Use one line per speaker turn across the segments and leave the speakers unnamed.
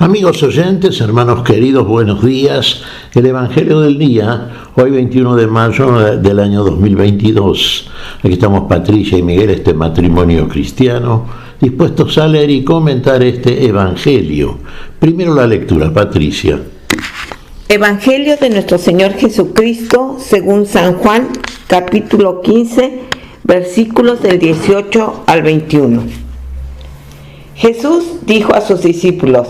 Amigos oyentes, hermanos queridos, buenos días. El Evangelio del día, hoy 21 de mayo del año 2022. Aquí estamos Patricia y Miguel, este matrimonio cristiano, dispuestos a leer y comentar este Evangelio. Primero la lectura, Patricia.
Evangelio de nuestro Señor Jesucristo, según San Juan, capítulo 15, versículos del 18 al 21. Jesús dijo a sus discípulos: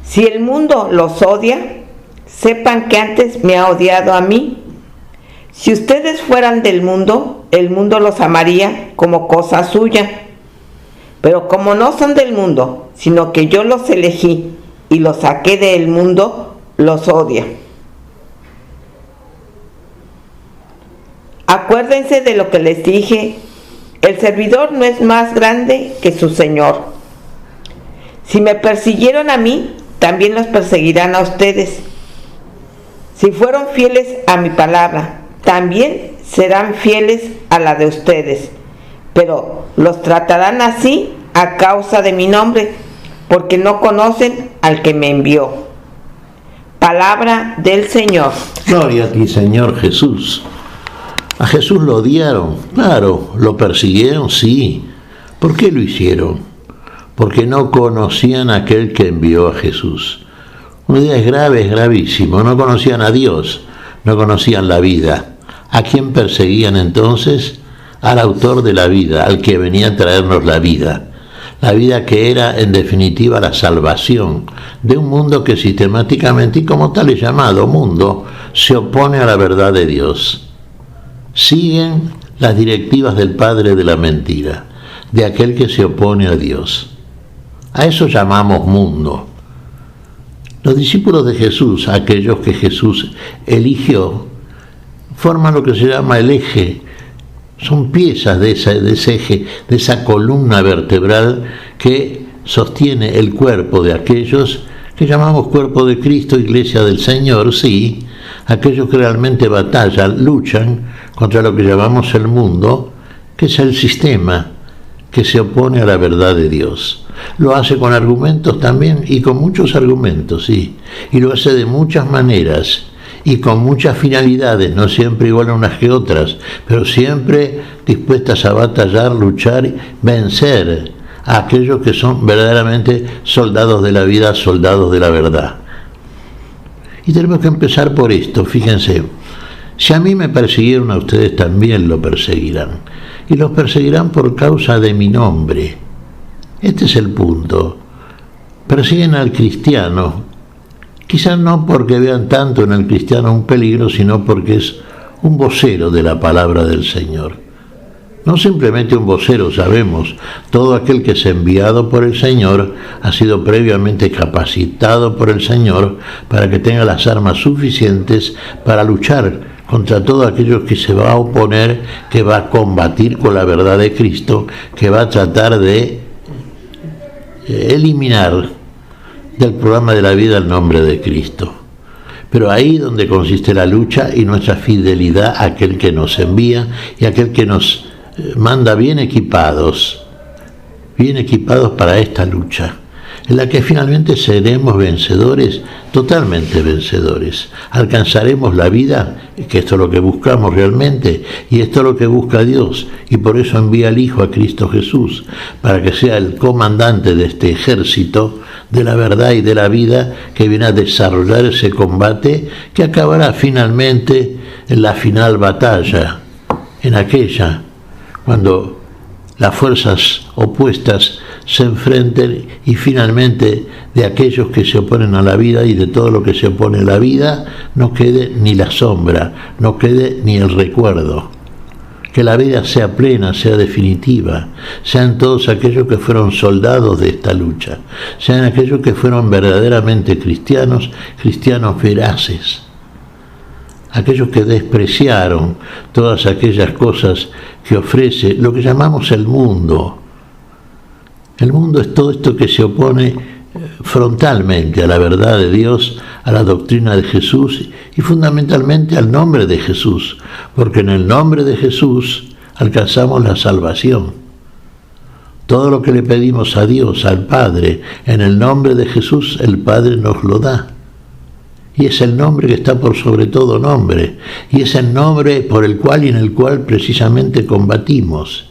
si el mundo los odia, sepan que antes me ha odiado a mí. Si ustedes fueran del mundo, el mundo los amaría como cosa suya. Pero como no son del mundo, sino que yo los elegí y los saqué del mundo, los odia. Acuérdense de lo que les dije: el servidor no es más grande que su Señor. Si me persiguieron a mí, también los perseguirán a ustedes. Si fueron fieles a mi palabra, también serán fieles a la de ustedes. Pero los tratarán así a causa de mi nombre, porque no conocen al que me envió. Palabra del Señor.
Gloria a ti, Señor Jesús. A Jesús lo odiaron, claro, lo persiguieron, sí. ¿Por qué lo hicieron? Porque no conocían a aquel que envió a Jesús. Una idea es grave, es gravísimo. No conocían a Dios, no conocían la vida. ¿A quién perseguían entonces? Al autor de la vida, al que venía a traernos la vida. La vida que era, en definitiva, la salvación de un mundo que sistemáticamente, y como tal es llamado mundo, se opone a la verdad de Dios. Siguen las directivas del padre de la mentira, de aquel que se opone a Dios. A eso llamamos mundo. Los discípulos de Jesús, aquellos que Jesús eligió, forman lo que se llama el eje. Son piezas de ese eje, de esa columna vertebral que sostiene el cuerpo de aquellos que llamamos cuerpo de Cristo, iglesia del Señor, sí, aquellos que realmente batallan, luchan contra lo que llamamos el mundo, que es el sistema que se opone a la verdad de Dios. Lo hace con argumentos también, y con muchos argumentos, sí, y lo hace de muchas maneras y con muchas finalidades, no siempre igual unas que otras, pero siempre dispuestas a batallar, luchar, vencer a aquellos que son verdaderamente soldados de la vida, soldados de la verdad. Y tenemos que empezar por esto, fíjense. Si a mí me persiguieron, a ustedes también lo perseguirán. Y los perseguirán por causa de mi nombre. Este es el punto. Persiguen al cristiano, quizás no porque vean tanto en el cristiano un peligro, sino porque es un vocero de la palabra del Señor. No simplemente un vocero, sabemos, todo aquel que es enviado por el Señor ha sido previamente capacitado por el Señor para que tenga las armas suficientes para luchar contra todo aquello que se va a oponer, que va a combatir con la verdad de Cristo, que va a tratar de eliminar del programa de la vida el nombre de Cristo. Pero ahí donde consiste la lucha y nuestra fidelidad a aquel que nos envía y aquel que nos manda bien equipados para esta lucha, en la que finalmente seremos vencedores, totalmente vencedores. Alcanzaremos la vida, que esto es lo que buscamos realmente, y esto es lo que busca Dios, y por eso envía al Hijo, a Cristo Jesús, para que sea el comandante de este ejército de la verdad y de la vida, que viene a desarrollar ese combate que acabará finalmente en la final batalla, en aquella cuando las fuerzas opuestas se enfrenten y finalmente de aquellos que se oponen a la vida y de todo lo que se opone a la vida no quede ni la sombra, no quede ni el recuerdo. Que la vida sea plena, sea definitiva, sean todos aquellos que fueron soldados de esta lucha, sean aquellos que fueron verdaderamente cristianos, cristianos veraces. Aquellos que despreciaron todas aquellas cosas que ofrece lo que llamamos el mundo. El mundo es todo esto que se opone frontalmente a la verdad de Dios, a la doctrina de Jesús y fundamentalmente al nombre de Jesús, porque en el nombre de Jesús alcanzamos la salvación. Todo lo que le pedimos a Dios, al Padre, en el nombre de Jesús, el Padre nos lo da. Y es el nombre que está por sobre todo nombre. Y es el nombre por el cual y en el cual precisamente combatimos.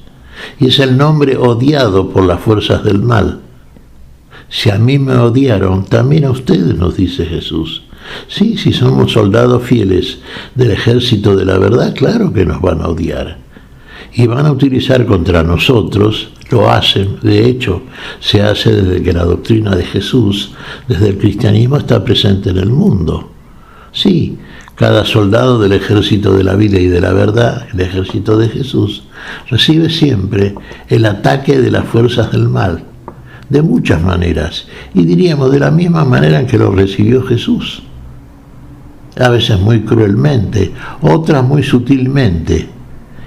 Y es el nombre odiado por las fuerzas del mal. Si a mí me odiaron, también a ustedes, nos dice Jesús. Sí, si somos soldados fieles del ejército de la verdad, claro que nos van a odiar. Y van a utilizar contra nosotros, lo hacen, de hecho, se hace desde que la doctrina de Jesús, desde el cristianismo, está presente en el mundo. Sí, cada soldado del ejército de la vida y de la verdad, el ejército de Jesús, recibe siempre el ataque de las fuerzas del mal, de muchas maneras, y diríamos de la misma manera en que lo recibió Jesús. A veces muy cruelmente, otras muy sutilmente,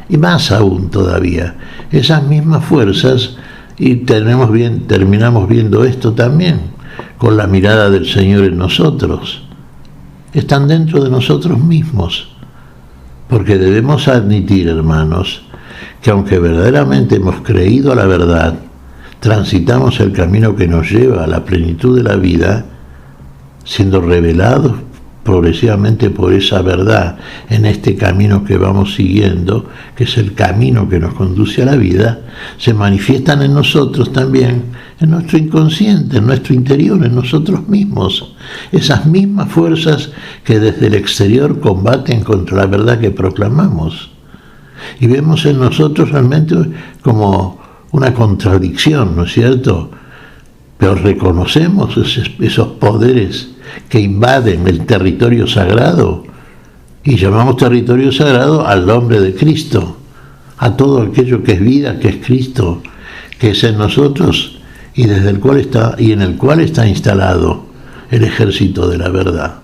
y más aún todavía, esas mismas fuerzas, y terminamos viendo esto también, con la mirada del Señor en nosotros, están dentro de nosotros mismos, porque debemos admitir, hermanos, que aunque verdaderamente hemos creído a la verdad, transitamos el camino que nos lleva a la plenitud de la vida, siendo revelados progresivamente por esa verdad en este camino que vamos siguiendo, que es el camino que nos conduce a la vida, se manifiestan en nosotros también, en nuestro inconsciente, en nuestro interior, en nosotros mismos, esas mismas fuerzas que desde el exterior combaten contra la verdad que proclamamos. Y vemos en nosotros realmente como una contradicción, ¿no es cierto? Pero reconocemos esos poderes que invaden el territorio sagrado y llamamos territorio sagrado al nombre de Cristo, a todo aquello que es vida, que es Cristo, que es en nosotros y desde el cual está y en el cual está instalado el ejército de la verdad.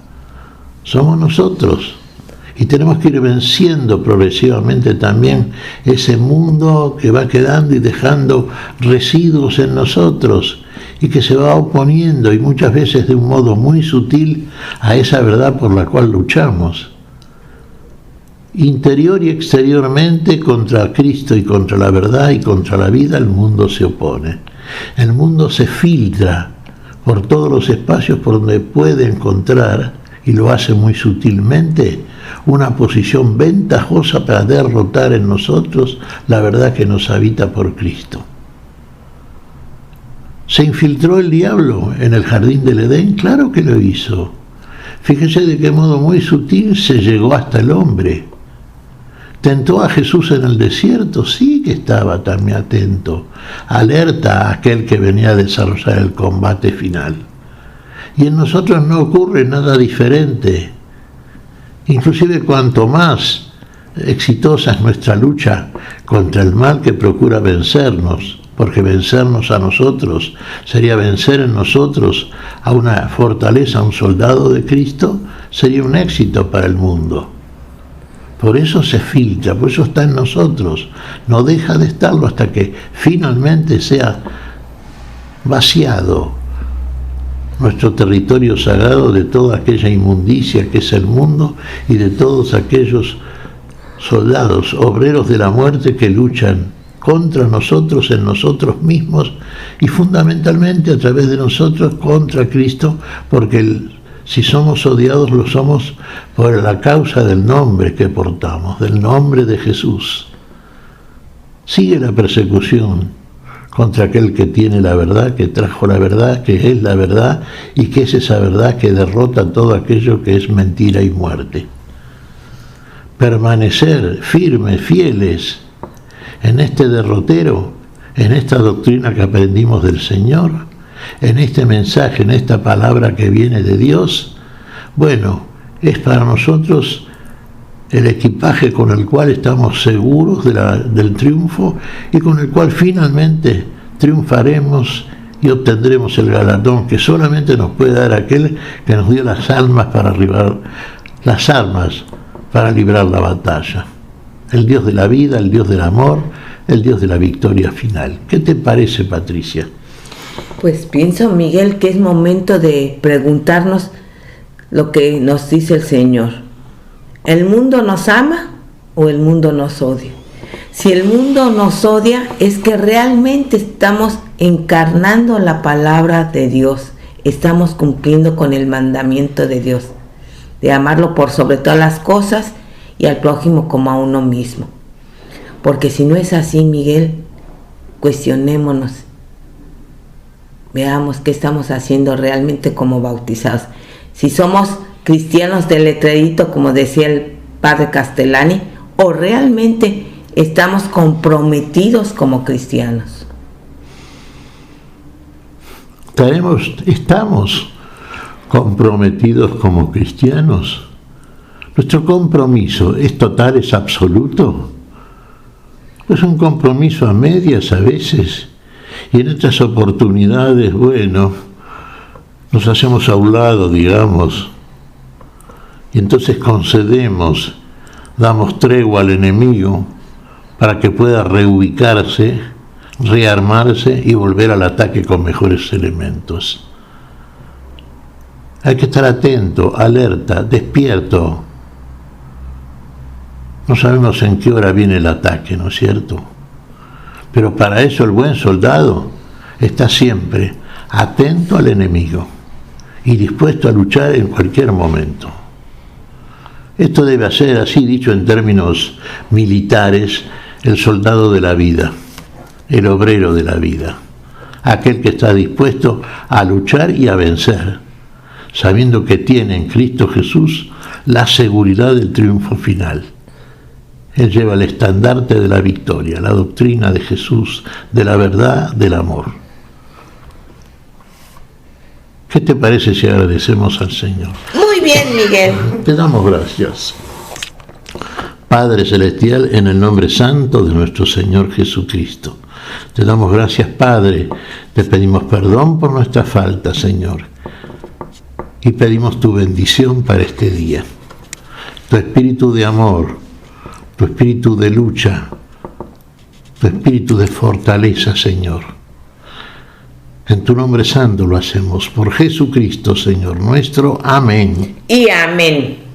Somos nosotros y tenemos que ir venciendo progresivamente también ese mundo que va quedando y dejando residuos en nosotros y que se va oponiendo, y muchas veces de un modo muy sutil, a esa verdad por la cual luchamos. Interior y exteriormente, contra Cristo y contra la verdad y contra la vida, el mundo se opone. El mundo se filtra por todos los espacios por donde puede encontrar, y lo hace muy sutilmente, una posición ventajosa para derrotar en nosotros la verdad que nos habita por Cristo. ¿Se infiltró el diablo en el jardín del Edén? Claro que lo hizo. Fíjese de qué modo muy sutil se llegó hasta el hombre. ¿Tentó a Jesús en el desierto? Sí que estaba también atento, alerta a aquel que venía a desarrollar el combate final. Y en nosotros no ocurre nada diferente. Inclusive cuanto más exitosa es nuestra lucha contra el mal que procura vencernos, porque vencernos a nosotros sería vencer en nosotros a una fortaleza, a un soldado de Cristo, sería un éxito para el mundo. Por eso se filtra, por eso está en nosotros, no deja de estarlo hasta que finalmente sea vaciado nuestro territorio sagrado de toda aquella inmundicia que es el mundo y de todos aquellos soldados, obreros de la muerte que luchan contra nosotros, en nosotros mismos y fundamentalmente a través de nosotros contra Cristo, porque si somos odiados lo somos por la causa del nombre que portamos, del nombre de Jesús. Sigue la persecución contra aquel que tiene la verdad, que trajo la verdad, que es la verdad y que es esa verdad que derrota todo aquello que es mentira y muerte. Permanecer firmes, fieles en este derrotero, en esta doctrina que aprendimos del Señor, en este mensaje, en esta palabra que viene de Dios, bueno, es para nosotros el equipaje con el cual estamos seguros del triunfo y con el cual finalmente triunfaremos y obtendremos el galardón que solamente nos puede dar aquel que nos dio las armas para librar la batalla. El Dios de la vida, el Dios del amor, el Dios de la victoria final. ¿Qué te parece, Patricia?
Pues pienso, Miguel, que es momento de preguntarnos lo que nos dice el Señor. ¿El mundo nos ama o el mundo nos odia? Si el mundo nos odia, es que realmente estamos encarnando la palabra de Dios. Estamos cumpliendo con el mandamiento de Dios, de amarlo por sobre todas las cosas y al prójimo como a uno mismo. Porque si no es así, Miguel, cuestionémonos. Veamos qué estamos haciendo realmente como bautizados. Si somos cristianos de letrerito, como decía el padre Castellani, o realmente estamos comprometidos como cristianos.
Estamos comprometidos como cristianos. Nuestro compromiso es total, es absoluto. Es un compromiso a medias a veces. Y en estas oportunidades, bueno, nos hacemos a un lado, digamos, y entonces concedemos, damos tregua al enemigo para que pueda reubicarse, rearmarse y volver al ataque con mejores elementos. Hay que estar atento, alerta, despierto. No sabemos en qué hora viene el ataque, ¿no es cierto? Pero para eso el buen soldado está siempre atento al enemigo y dispuesto a luchar en cualquier momento. Esto debe ser, así dicho en términos militares, el soldado de la vida, el obrero de la vida, aquel que está dispuesto a luchar y a vencer, sabiendo que tiene en Cristo Jesús la seguridad del triunfo final. Él lleva el estandarte de la victoria, la doctrina de Jesús, de la verdad, del amor. ¿Qué te parece si agradecemos al Señor?
Muy bien, Miguel.
Te damos gracias. Padre Celestial, en el nombre santo de nuestro Señor Jesucristo. Te damos gracias, Padre. Te pedimos perdón por nuestras faltas, Señor. Y pedimos tu bendición para este día. Tu espíritu de amor, tu espíritu de lucha, tu espíritu de fortaleza, Señor. En tu nombre santo lo hacemos, por Jesucristo, Señor nuestro. Amén.
Y amén.